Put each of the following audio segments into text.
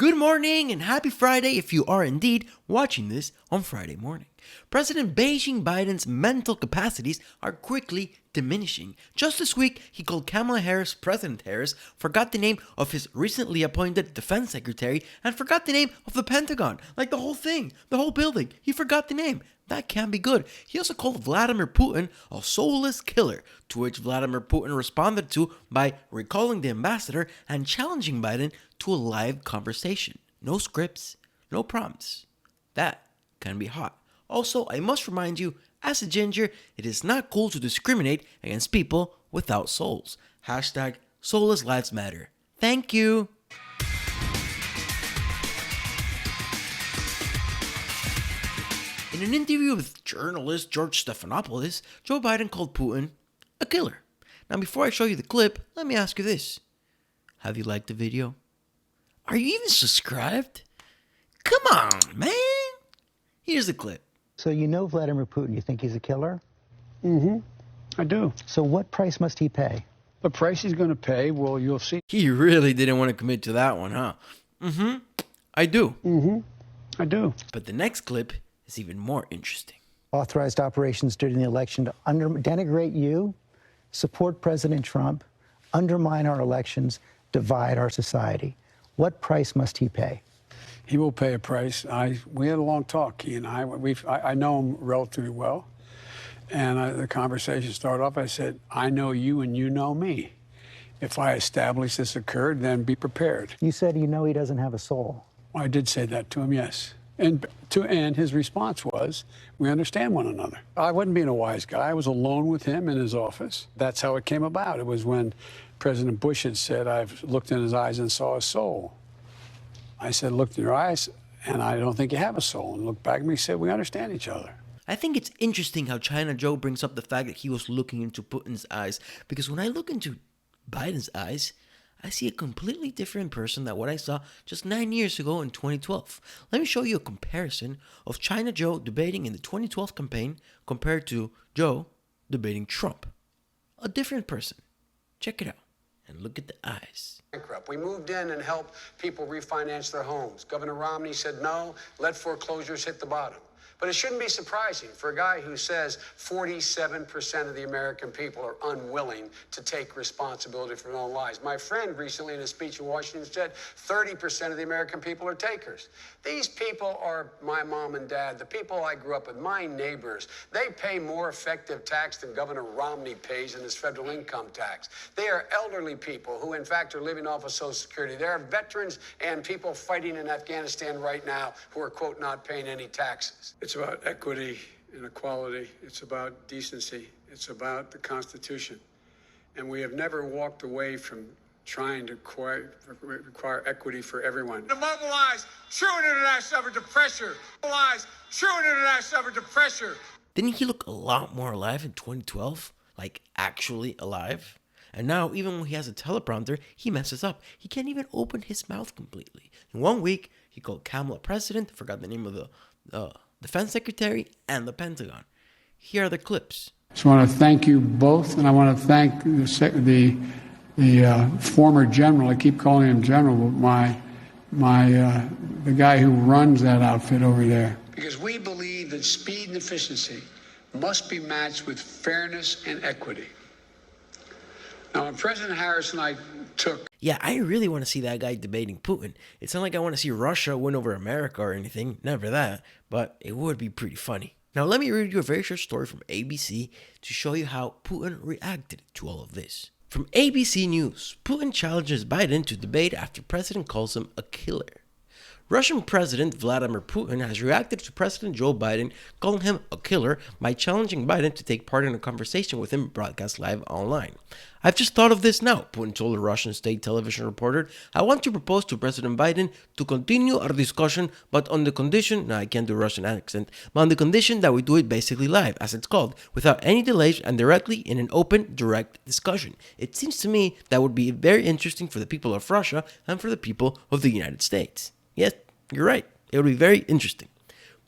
Good morning and happy Friday if you are indeed watching this on Friday morning. President Beijing Biden's mental capacities are quickly diminishing. Just this week, he called Kamala Harris President Harris, forgot the name of his recently appointed defense secretary, and forgot the name of the Pentagon. Like the whole thing, the whole building. He forgot the name. That can't be good. He also called Vladimir Putin a soulless killer, to which Vladimir Putin responded to by recalling the ambassador and challenging Biden to a live conversation. No scripts, no prompts. That can be hot. Also, I must remind you, as a ginger, it is not cool to discriminate against people without souls. Hashtag Soulless Lives Matter. Thank you. In an interview with journalist George Stephanopoulos, Joe Biden called Putin a killer. Now, before I show you the clip, let me ask you this. Have you liked the video? Are you even subscribed? Come on, man. Here's the clip. So you know Vladimir Putin, you think he's a killer? I do. So what price must he pay? The price he's going to pay, well, you'll see. He really didn't want to commit to that one, huh? I do. I do. But the next clip is even more interesting. Authorized operations during the election to denigrate you, support President Trump, undermine our elections, divide our society. What price must he pay? He will pay a price. We had a long talk, he and I. I know him relatively well. And the conversation started off, I said, I know you and you know me. If I establish this occurred, then be prepared. You said you know he doesn't have a soul. I did say that to him, yes. And his response was, we understand one another. I wasn't being a wise guy. I was alone with him in his office. That's how it came about. It was when President Bush had said, I've looked in his eyes and saw a soul. I said, looked in your eyes, and I don't think you have a soul. And looked back at me and said, we understand each other. I think it's interesting how China Joe brings up the fact that he was looking into Putin's eyes, because when I look into Biden's eyes, I see a completely different person than what I saw just 9 years ago in 2012. Let me show you a comparison of China Joe debating in the 2012 campaign compared to Joe debating Trump. A different person. Check it out and look at the eyes. We moved in and helped people refinance their homes. Governor Romney said no, let foreclosures hit the bottom. But it shouldn't be surprising for a guy who says 47% of the American people are unwilling to take responsibility for their own lives. My friend recently in a speech in Washington said 30% of the American people are takers. These people are my mom and dad, the people I grew up with, my neighbors. They pay more effective tax than Governor Romney pays in his federal income tax. They are elderly people who, in fact, are living off of Social Security. There are veterans and people fighting in Afghanistan right now who are, quote, not paying any taxes. It's about equity and equality. It's about decency. It's about the Constitution. And we have never walked away from trying to require equity for everyone. To mobilize true international effort to pressure. Mobilize true international effort to pressure. Didn't he look a lot more alive in 2012? Like, actually alive? And now, even when he has a teleprompter, he messes up. He can't even open his mouth completely. In 1 week, he called Kamala president, forgot the name of the defense secretary, and the Pentagon. Here are the clips. So I want to thank you both, and I want to thank the former general. I keep calling him general, but the guy who runs that outfit over there. Because we believe that speed and efficiency must be matched with fairness and equity. Now, when President Harris and I took... Yeah, I really want to see that guy debating Putin. It's not like I want to see Russia win over America or anything, never that, but it would be pretty funny. Now, let me read you a very short story from ABC to show you how Putin reacted to all of this. From ABC News, Putin challenges Biden to debate after president calls him a killer. Russian President Vladimir Putin has reacted to President Joe Biden calling him a killer by challenging Biden to take part in a conversation with him broadcast live online. I've just thought of this now, Putin told a Russian state television reporter. I want to propose to President Biden to continue our discussion, but on the condition, now I can't do Russian accent, but on the condition that we do it basically live, as it's called, without any delays and directly in an open, direct discussion. It seems to me that would be very interesting for the people of Russia and for the people of the United States. Yes, you're right. It would be very interesting.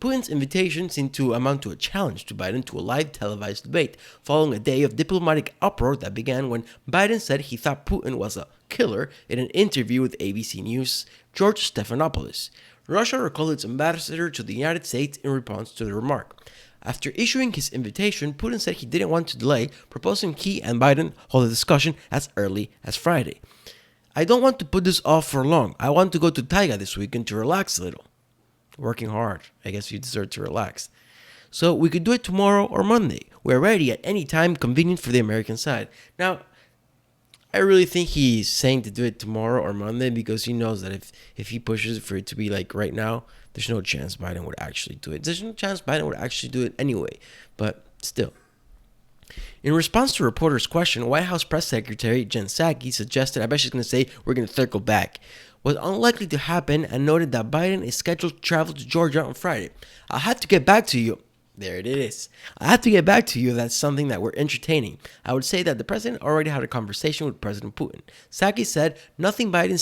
Putin's invitation seemed to amount to a challenge to Biden to a live televised debate, following a day of diplomatic uproar that began when Biden said he thought Putin was a killer in an interview with ABC News' George Stephanopoulos. Russia recalled its ambassador to the United States in response to the remark. After issuing his invitation, Putin said he didn't want to delay, proposing he and Biden hold a discussion as early as Friday. "I don't want to put this off for long. I want to go to Taiga this weekend to relax a little." Working hard. I guess you deserve to relax. "So we could do it tomorrow or Monday. We're ready at any time convenient for the American side." Now, I really think he's saying to do it tomorrow or Monday because he knows that if he pushes for it to be like right now, there's no chance Biden would actually do it. There's no chance Biden would actually do it anyway, but still. In response to a reporter's question, White House Press Secretary Jen Psaki suggested, I bet she's going to say, "We're going to circle back," was unlikely to happen and noted that Biden is scheduled to travel to Georgia on Friday. "I'll have to get back to you." There it is. "I have to get back to you if that's something that we're entertaining. I would say that the president already had a conversation with President Putin." Psaki said, noting Biden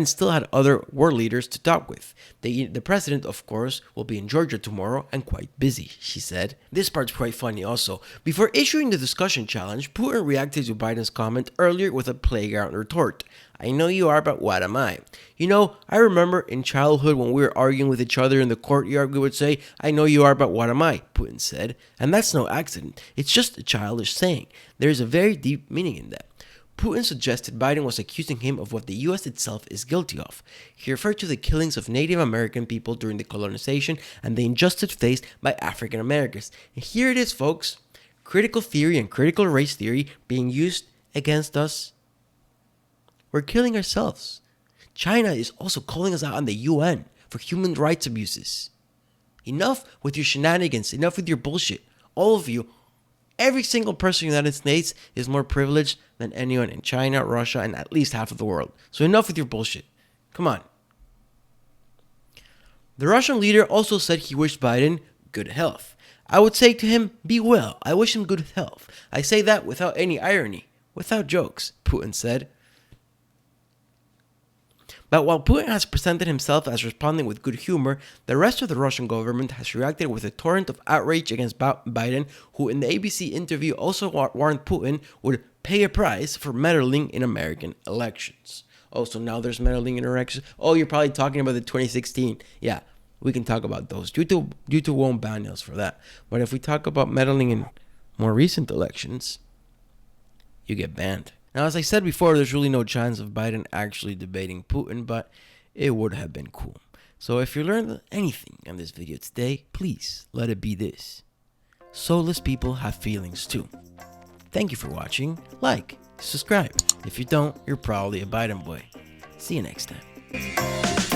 still had other world leaders to talk with. The president, of course, will be in Georgia tomorrow and quite busy, she said. This part's quite funny also. Before issuing the discussion challenge, Putin reacted to Biden's comment earlier with a playground retort. "I know you are, but what am I? You know, I remember in childhood when we were arguing with each other in the courtyard, we would say, 'I know you are, but what am I?'" Putin said. And that's no accident. It's just a childish saying. There is a very deep meaning in that. Putin suggested Biden was accusing him of what the U.S. itself is guilty of. He referred to the killings of Native American people during the colonization and the injustice faced by African Americans. And here it is, folks. Critical theory and critical race theory being used against us. We're killing ourselves. China is also calling us out on the UN for human rights abuses. Enough with your shenanigans. Enough with your bullshit. All of you. Every single person in the United States is more privileged than anyone in China, Russia, and at least half of the world. So enough with your bullshit. Come on. The Russian leader also said he wished Biden good health. "I would say to him, be well. I wish him good health. I say that without any irony, without jokes," Putin said. But while Putin has presented himself as responding with good humor, the rest of the Russian government has reacted with a torrent of outrage against Biden, who in the ABC interview also warned Putin would pay a price for meddling in American elections. Oh, so now there's meddling in elections? Oh, you're probably talking about the 2016. Yeah, we can talk about those. YouTube won't ban us for that. But if we talk about meddling in more recent elections, you get banned. Now, as I said before, there's really no chance of Biden actually debating Putin, but it would have been cool. So if you learned anything on this video today, please let it be this: soulless people have feelings too. Thank you for watching. Like, subscribe. If you don't, you're probably a Biden boy. See you next time.